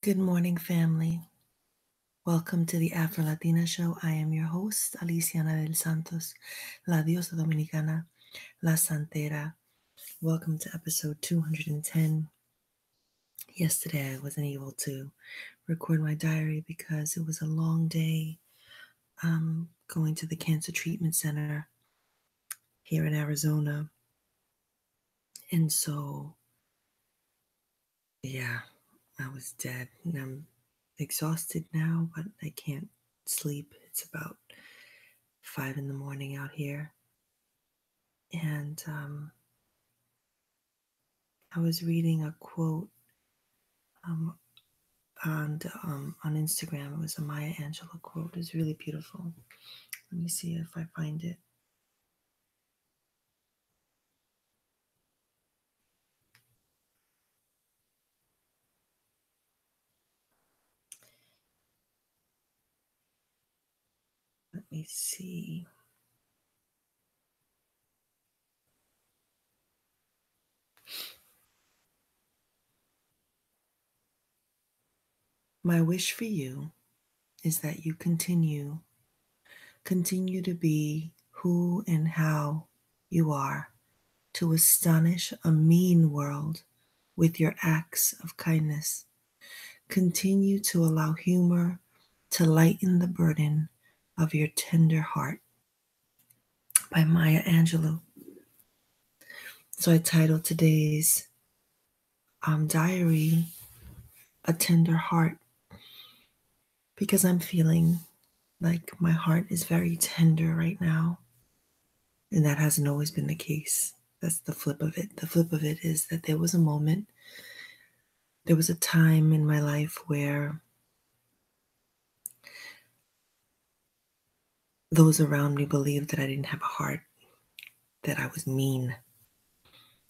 Good morning, family. Welcome to the Afro Latina Show. I am your host, Alicia Anabel-santos, La Diosa Dominicana, La Santera. Welcome to episode 210. Yesterday, I wasn't able to record my diary because it was a long day going to the Cancer Treatment Center here in Arizona. And so, yeah, I was dead. And I'm exhausted now, but I can't sleep. It's about 5 in the morning out here. And I was reading a quote on Instagram. It was a Maya Angelou quote. It's really beautiful. Let me see if I find it. Let me see. My wish for you is that you continue to be who and how you are, to astonish a mean world with your acts of kindness. Continue to allow humor to lighten the burden of your tender heart. By Maya Angelou. So I titled today's diary, A Tender Heart, because I'm feeling like my heart is very tender right now. And that hasn't always been the case. That's the flip of it. The flip of it is that there was a moment, there was a time in my life where those around me believed that I didn't have a heart, that I was mean,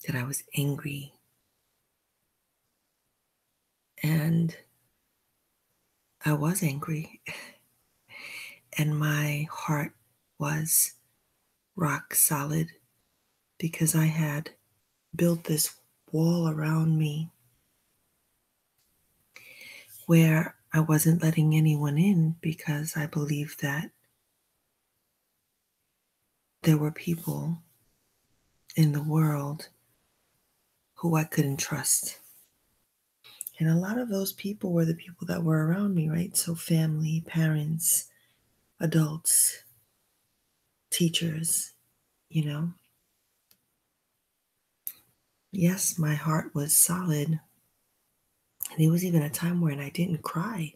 that I was angry. And I was angry. And my heart was rock solid because I had built this wall around me where I wasn't letting anyone in because I believed that there were people in the world who I couldn't trust. And a lot of those people were the people that were around me, right? So family, parents, adults, teachers, you know. Yes, my heart was solid. And there was even a time when I didn't cry.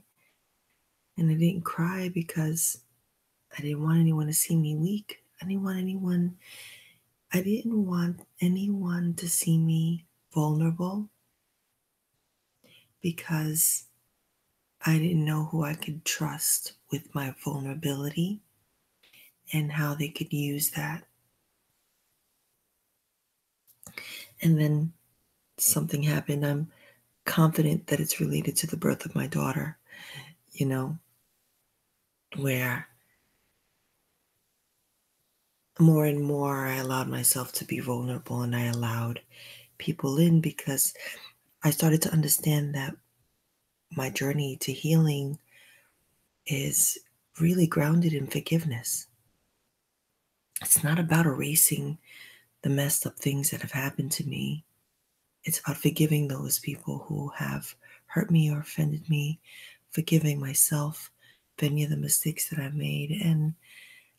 And I didn't cry because I didn't want anyone to see me weak. I didn't want anyone to see me vulnerable because I didn't know who I could trust with my vulnerability and how they could use that. And then something happened. I'm confident that it's related to the birth of my daughter, where more and more I allowed myself to be vulnerable and I allowed people in because I started to understand that my journey to healing is really grounded in forgiveness. It's not about erasing the messed up things that have happened to me. It's about forgiving those people who have hurt me or offended me, forgiving myself for any of the mistakes that I've made, and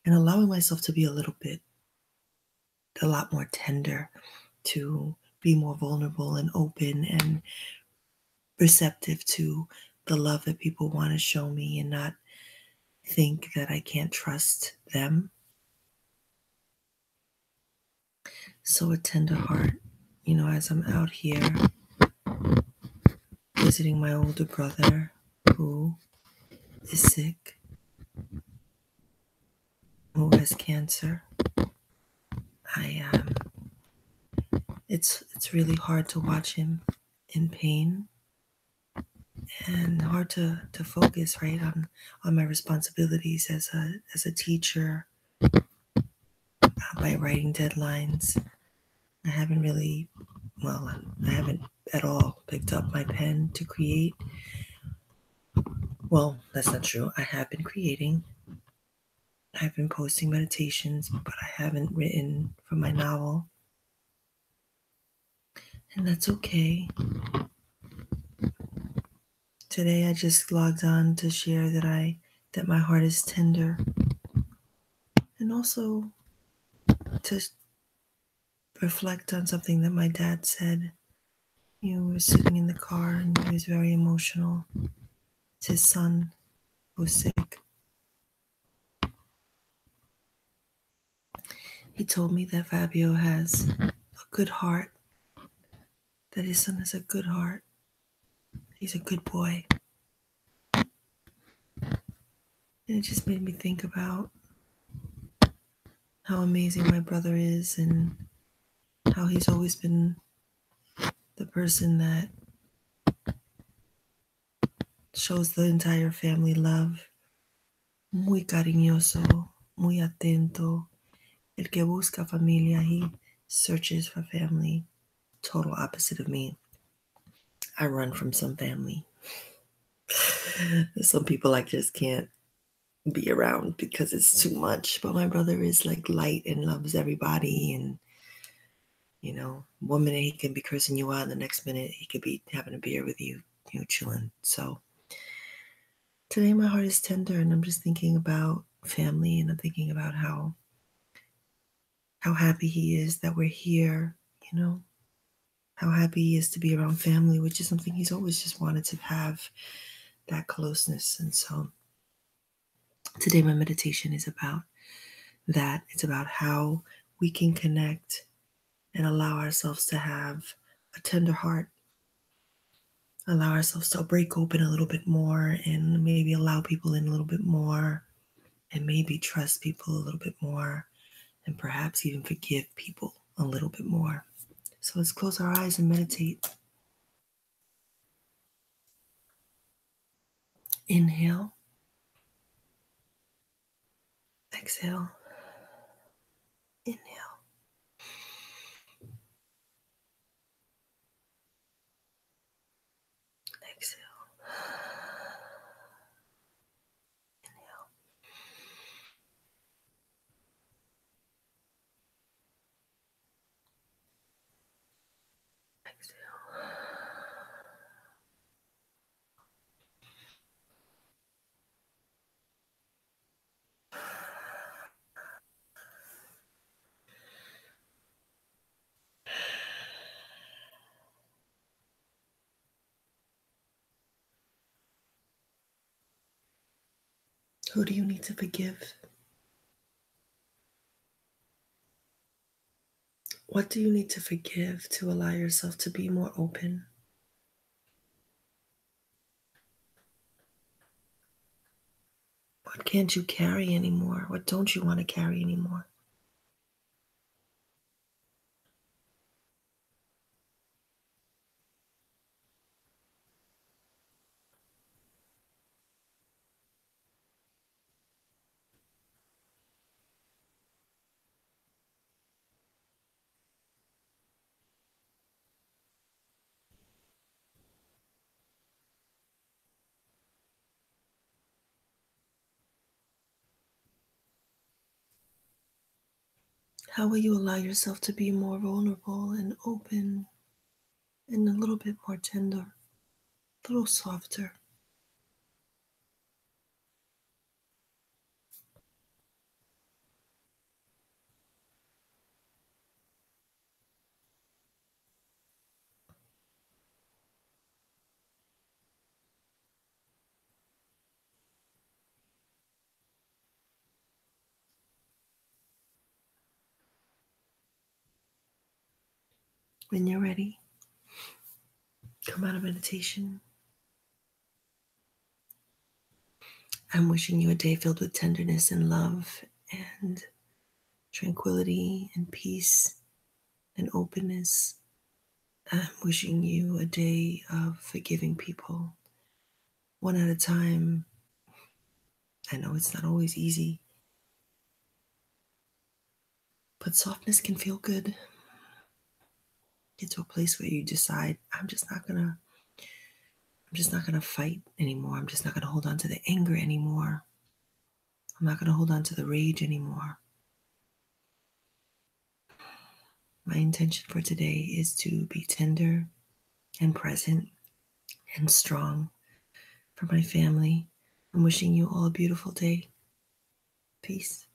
allowing myself to be a lot more tender, to be more vulnerable and open and receptive to the love that people want to show me and not think that I can't trust them. So a tender heart, as I'm out here visiting my older brother who is sick, who has cancer. It's really hard to watch him in pain and hard to focus right on my responsibilities as a teacher by writing deadlines. I haven't at all picked up my pen to create, Well, that's not true. I have been creating. I've been posting meditations, but I haven't written for my novel. And that's okay. Today I just logged on to share that my heart is tender, and also to reflect on something that my dad said. We were sitting in the car and he was very emotional. It's his son who's sick. He told me that Fabio has a good heart, that his son has a good heart. He's a good boy. And it just made me think about how amazing my brother is and how he's always been the person that shows the entire family love. Muy cariñoso, muy atento. El que busca familia, he searches for family. Total opposite of me. I run from some family. There's some people I just can't be around because it's too much. But my brother is like light and loves everybody. And, one minute he can be cursing you out, and the next minute he could be having a beer with you, chilling. So today my heart is tender, and I'm just thinking about family, and I'm thinking about how happy he is that we're here, how happy he is to be around family, which is something he's always just wanted to have, that closeness. And so today my meditation is about that. It's about how we can connect and allow ourselves to have a tender heart, allow ourselves to break open a little bit more, and maybe allow people in a little bit more, and maybe trust people a little bit more, and perhaps even forgive people a little bit more. So let's close our eyes and meditate. Inhale. Exhale. Inhale. Exhale. Inhale. Exhale. Who do you need to forgive? What do you need to forgive to allow yourself to be more open? What can't you carry anymore? What don't you want to carry anymore? How will you allow yourself to be more vulnerable and open and a little bit more tender, a little softer? When you're ready, come out of meditation. I'm wishing you a day filled with tenderness and love and tranquility and peace and openness. I'm wishing you a day of forgiving people one at a time. I know it's not always easy, but softness can feel good. Get to a place where you decide, I'm just not gonna I'm just not going to fight anymore. I'm just not going to hold on to the anger anymore. I'm not going to hold on to the rage anymore. My intention for today is to be tender and present and strong for my family. I'm wishing you all a beautiful day. Peace.